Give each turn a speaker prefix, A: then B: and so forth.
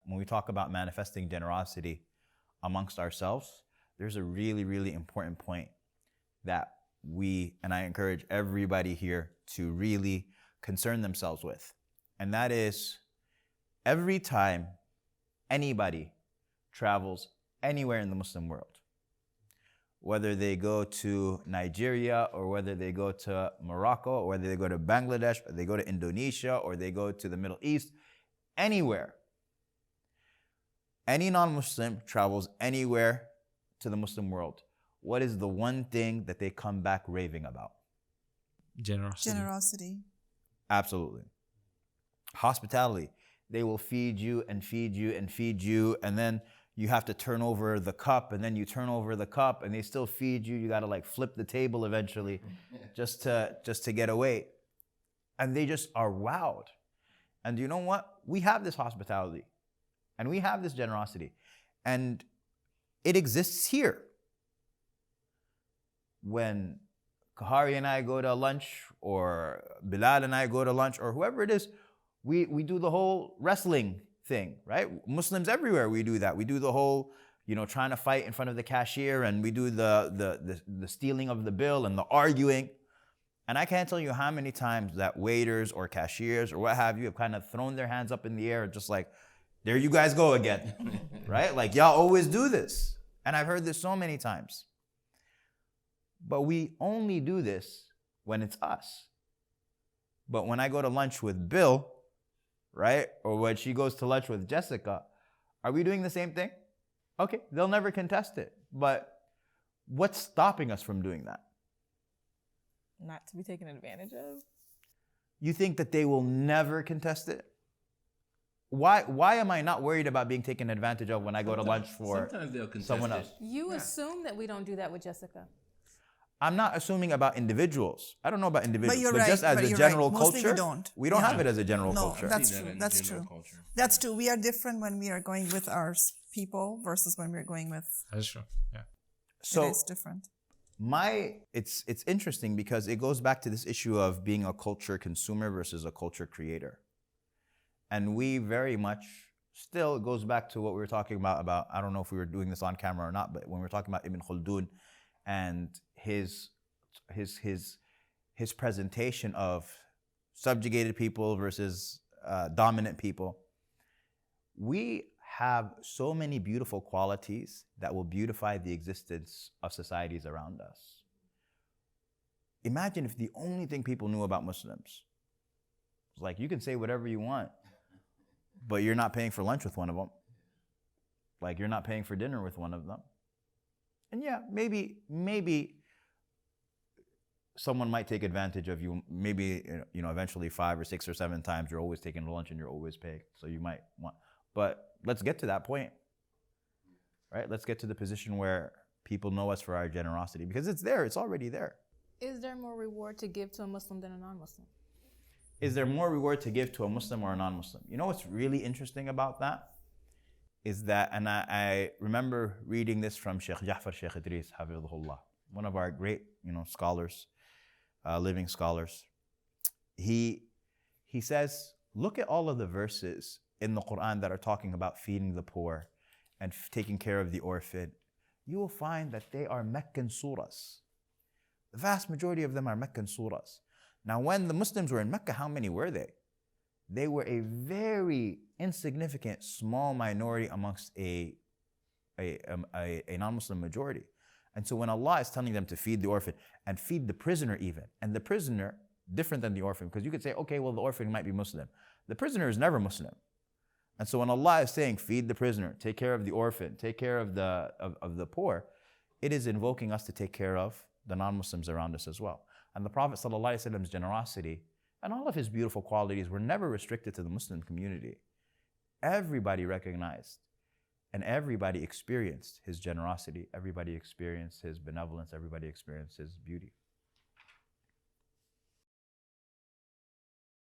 A: when we talk about manifesting generosity amongst ourselves, there's a really, really important point that and I encourage everybody here to really concern themselves with. And that is, every time anybody travels anywhere in the Muslim world, whether they go to Nigeria or whether they go to Morocco or whether they go to Bangladesh or they go to Indonesia or they go to the Middle East, anywhere, any non-Muslim travels anywhere to the Muslim world, what is the one thing that they come back raving about?
B: Generosity.
A: Absolutely. Hospitality. They will feed you and feed you and feed you, and then you have to turn over the cup, and then you turn over the cup, and they still feed you. You got to like flip the table eventually just to get away. And they just are wowed. And you know what? We have this hospitality, and we have this generosity, and it exists here. When Kahari and I go to lunch, or Bilal and I go to lunch, or whoever it is, we do the whole wrestling thing, right? Muslims everywhere, we do that. We do the whole, trying to fight in front of the cashier, and we do the stealing of the bill and the arguing. And I can't tell you how many times that waiters or cashiers or what have you have kind of thrown their hands up in the air, just like, there you guys go again, right? Like, y'all always do this. And I've heard this so many times. But we only do this when it's us. But when I go to lunch with Bill, right, or when she goes to lunch with Jessica, are we doing the same thing? Okay, they'll never contest it. But what's stopping us from doing that?
C: Not to be taken advantage of?
A: You think that they will never contest it? Why am I not worried about being taken advantage of when I go to lunch for someone else?
C: You assume that we don't do that with Jessica.
A: I'm not assuming about individuals. I don't know about individuals,
B: but
A: right, just as a general
B: Mostly
A: culture,
B: we don't
A: have it as a general
B: no,
A: culture.
B: That's true. That's true. That's true. We are different when we are going with our people versus when we're going with.
D: That's true. Yeah.
A: So
B: it is different.
A: It's interesting because it goes back to this issue of being a culture consumer versus a culture creator, and we very much still, it goes back to what we were talking about. I don't know if we were doing this on camera or not, but when we were talking about Ibn Khaldun and his presentation of subjugated people versus dominant people, we have so many beautiful qualities that will beautify the existence of societies around us. Imagine if the only thing people knew about Muslims was like, you can say whatever you want, but you're not paying for lunch with one of them. Like, you're not paying for dinner with one of them. And yeah, maybe someone might take advantage of you. Maybe, eventually 5 or 6 or 7 times you're always taking lunch and you're always paying. So you might want, but let's get to that point, right? Let's get to the position where people know us for our generosity, because it's there, it's already there.
C: Is there more reward to give to a Muslim than a non-Muslim?
A: Is there more reward to give to a Muslim or a non-Muslim? You know what's really interesting about that? Is that, and I remember reading this from Shaykh Idris, Hafidhullah, one of our great, scholars, living scholars. He says, look at all of the verses in the Quran that are talking about feeding the poor and taking care of the orphan. You will find that they are Meccan surahs. The vast majority of them are Meccan surahs. Now, when the Muslims were in Mecca, how many were they? They were a very insignificant, small minority amongst a non-Muslim majority. And so when Allah is telling them to feed the orphan and feed the prisoner even, and the prisoner, different than the orphan, because you could say, okay, well, the orphan might be Muslim. The prisoner is never Muslim. And so when Allah is saying, feed the prisoner, take care of the orphan, take care of the poor, it is invoking us to take care of the non-Muslims around us as well. And the Prophet ﷺ's generosity and all of his beautiful qualities were never restricted to the Muslim community. Everybody recognized and everybody experienced his generosity. Everybody experienced his benevolence. Everybody experienced his beauty.